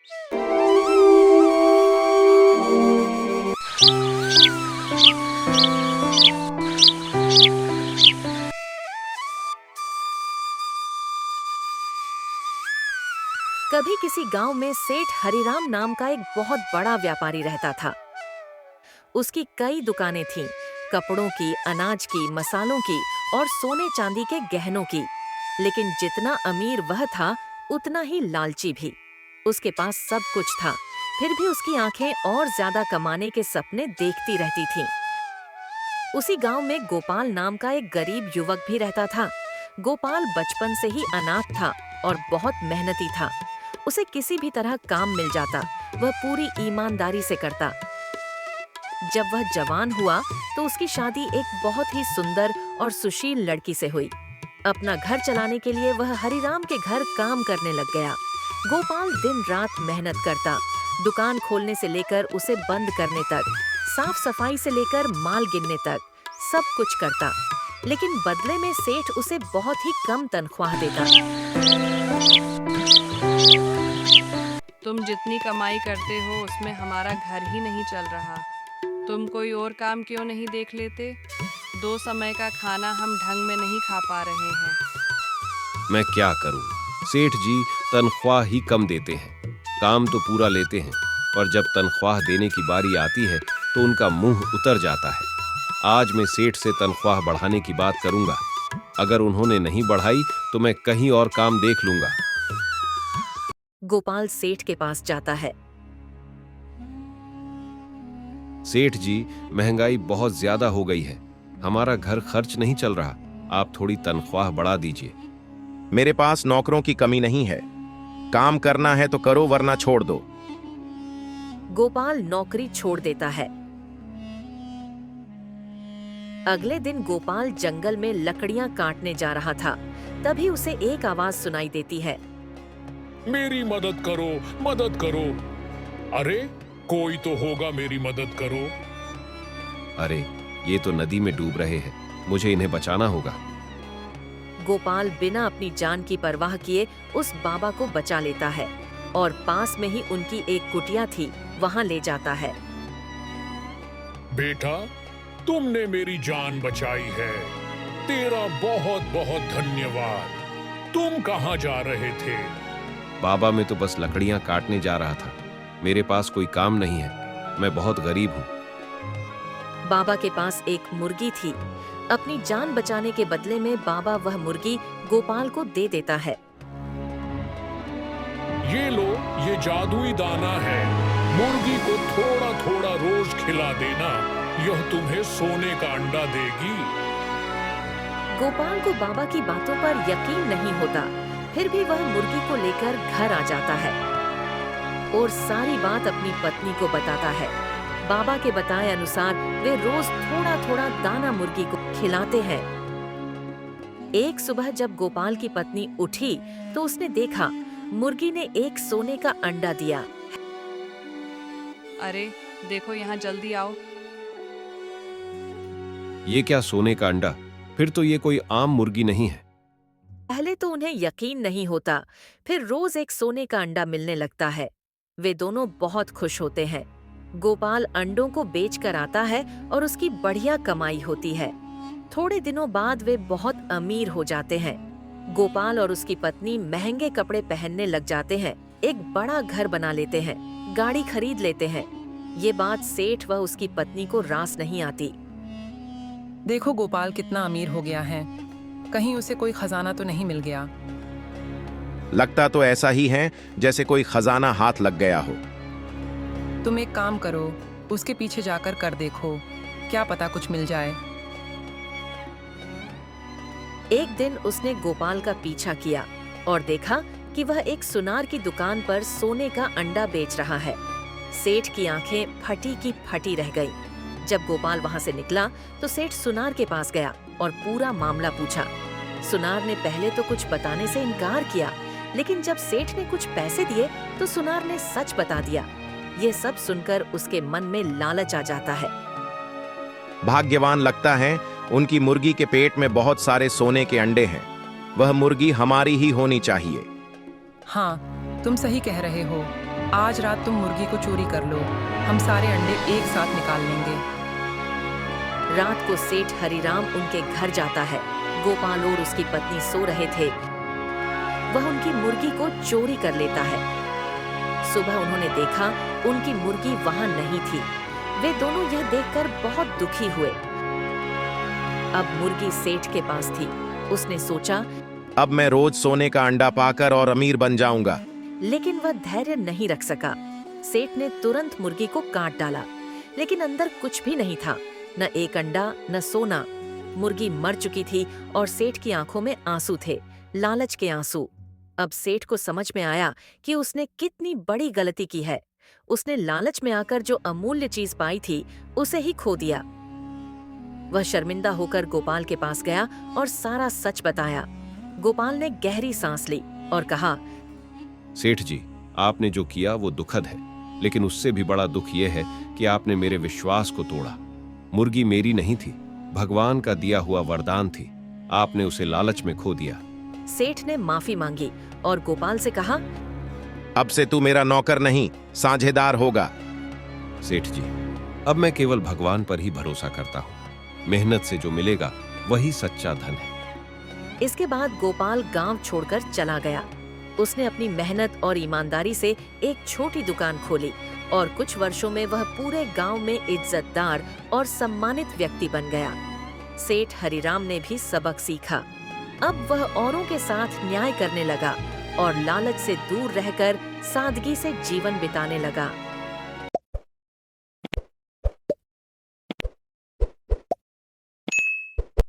कभी किसी गांव में सेठ हरिराम नाम का एक बहुत बड़ा व्यापारी रहता था। उसकी कई दुकानें थीं, कपड़ों की, अनाज की, मसालों की और सोने चांदी के गहनों की। लेकिन जितना अमीर वह था, उतना ही लालची भी। उसके पास सब कुछ था, फिर भी उसकी आंखें और ज्यादा कमाने के सपने देखती रहती थीं। उसी गांव में गोपाल नाम का एक गरीब युवक भी रहता था। गोपाल बचपन से ही अनाथ था और बहुत मेहनती था। उसे किसी भी तरह काम मिल जाता, वह पूरी ईमानदारी से करता। जब वह जवान हुआ तो उसकी शादी एक बहुत ही सुंदर और सुशील लड़की से हुई। अपना घर चलाने के लिए वह हरिराम के घर काम करने लग गया। गोपाल दिन रात मेहनत करता, दुकान खोलने से लेकर उसे बंद करने तक, साफ सफाई से लेकर माल गिनने तक सब कुछ करता। लेकिन बदले में सेठ उसे बहुत ही कम तनख्वाह देता। तुम जितनी कमाई करते हो उसमें हमारा घर ही नहीं चल रहा। तुम कोई और काम क्यों नहीं देख लेते? 2 समय का खाना हम ढंग में नहीं खा पा रहे हैं। मैं क्या करूं? सेठ जी तनख्वाह ही कम देते हैं, काम तो पूरा लेते हैं, पर जब तनख्वाह देने की बारी आती है तो उनका मुंह उतर जाता है। आज मैं सेठ से तनख्वाह बढ़ाने की बात करूंगा। अगर उन्होंने नहीं बढ़ाई तो मैं कहीं और काम देख लूंगा। गोपाल सेठ के पास जाता है। सेठ जी, महंगाई बहुत ज्यादा हो गई है, हमारा घर खर्च नहीं चल रहा, आप थोड़ी तनख्वाह बढ़ा दीजिए। मेरे पास नौकरों की कमी नहीं है, काम करना है तो करो वरना छोड़ दो। गोपाल नौकरी छोड़ देता है। अगले दिन गोपाल जंगल में लकड़ियां काटने जा रहा था। तभी उसे एक आवाज सुनाई देती है, मेरी मदद करो, मदद करो। अरे कोई तो होगा, मेरी मदद करो। अरे ये तो नदी में डूब रहे हैं, मुझे इन्हें बचाना होगा। गोपाल बिना अपनी जान की परवाह किए उस बाबा को बचा लेता है और पास में ही उनकी एक कुटिया थी, वहां ले जाता है। बेटा, तुमने मेरी जान बचाई है, तेरा बहुत बहुत धन्यवाद। तुम कहाँ जा रहे थे? बाबा, मैं तो बस लकड़ियां काटने जा रहा था, मेरे पास कोई काम नहीं है, मैं बहुत गरीब हूँ। बाबा के पास एक मुर्गी थी। अपनी जान बचाने के बदले में बाबा वह मुर्गी गोपाल को दे देता है। ये लो, ये जादुई दाना है, मुर्गी को थोड़ा थोड़ा रोज खिला देना, यह तुम्हें सोने का अंडा देगी। गोपाल को बाबा की बातों पर यकीन नहीं होता, फिर भी वह मुर्गी को लेकर घर आ जाता है और सारी बात अपनी पत्नी को बताता है। बाबा के बताए अनुसार वे रोज थोड़ा थोड़ा दाना मुर्गी को खिलाते हैं। एक सुबह जब गोपाल की पत्नी उठी तो उसने देखा मुर्गी ने एक सोने का अंडा दिया। अरे देखो, यहाँ जल्दी आओ। ये क्या सोने का अंडा? फिर तो ये कोई आम मुर्गी नहीं है। पहले तो उन्हें यकीन नहीं होता, फिर रोज एक सोने का अंडा मिलने लगता है। वे दोनों बहुत खुश होते हैं। गोपाल अंडों को बेच कर आता है और उसकी बढ़िया कमाई होती है। थोड़े दिनों बाद वे बहुत अमीर हो जाते हैं। गोपाल और उसकी पत्नी महंगे कपड़े पहनने लग जाते हैं, एक बड़ा घर बना लेते हैं, गाड़ी खरीद लेते हैं। ये बात सेठ व उसकी पत्नी को रास नहीं आती। देखो गोपाल कितना अमीर हो गया है, कहीं उसे कोई खजाना तो नहीं मिल गया। लगता तो ऐसा ही है जैसे कोई खजाना हाथ लग गया हो। तुम एक काम करो, उसके पीछे जाकर कर देखो, क्या पता कुछ मिल जाए। एक दिन उसने गोपाल का पीछा किया और देखा कि वह एक सुनार की दुकान पर सोने का अंडा बेच रहा है। सेठ की आंखें फटी की फटी रह गईं। जब गोपाल वहां से निकला तो सेठ सुनार के पास गया और पूरा मामला पूछा। सुनार ने पहले तो कुछ बताने से इनकार किया, लेकिन जब सेठ ने कुछ पैसे दिए तो सुनार ने सच बता दिया। ये सब सुनकर उसके मन में लालच आ जाता है। भाग्यवान लगता है, उनकी मुर्गी के पेट में बहुत सारे सोने के अंडे हैं। वह मुर्गी हमारी ही होनी चाहिए। हाँ, तुम सही कह रहे हो। आज रात तुम मुर्गी को चोरी कर लो, हम सारे अंडे एक साथ निकाल लेंगे। रात को सेठ हरिराम उनके घर जाता है। गोपाल और उसकी पत्नी सो रहे थे। वह उनकी मुर्गी को चोरी कर लेता है। सुबह उन्होंने देखा उनकी मुर्गी वहां नहीं थी। वे दोनों यह देखकर बहुत दुखी हुए। अब मुर्गी सेठ के पास थी। उसने सोचा, अब मैं रोज सोने का अंडा पाकर और अमीर बन जाऊंगा। लेकिन वह धैर्य नहीं रख सका। सेठ ने तुरंत मुर्गी को काट डाला, लेकिन अंदर कुछ भी नहीं था, न एक अंडा न सोना। मुर्गी मर चुकी थी और सेठ की आंखों में आंसू थे, लालच के आंसू। अब सेठ को समझ में आया कि उसने कितनी बड़ी गलती की है। उसने लालच में आकर जो अमूल्य चीज पाई थी उसे ही खो दिया। वह शर्मिंदा होकर गोपाल के पास गया और सारा सच बताया। गोपाल ने गहरी सांस ली और कहा, सेठ जी, आपने जो किया वो दुखद है, लेकिन उससे भी बड़ा दुख यह है कि आपने मेरे विश्वास को तोड़ा। मुर्गी मेरी नहीं थी, भगवान का दिया हुआ वरदान थी। आपने उसे लालच में खो दिया। सेठ ने माफी मांगी और गोपाल से कहा, अब से तू मेरा नौकर नहीं, साझेदार होगा। सेठ जी, अब मैं केवल भगवान पर ही भरोसा करता हूँ। मेहनत से जो मिलेगा वही सच्चा धन है। इसके बाद गोपाल गांव छोड़कर चला गया। उसने अपनी मेहनत और ईमानदारी से एक छोटी दुकान खोली और कुछ वर्षों में वह पूरे गांव में इज्जतदार और सम्मानित व्यक्ति बन गया। सेठ हरिराम ने भी सबक सीखा। अब वह औरों के साथ न्याय करने लगा और लालच से दूर रहकर सादगी से जीवन बिताने लगा।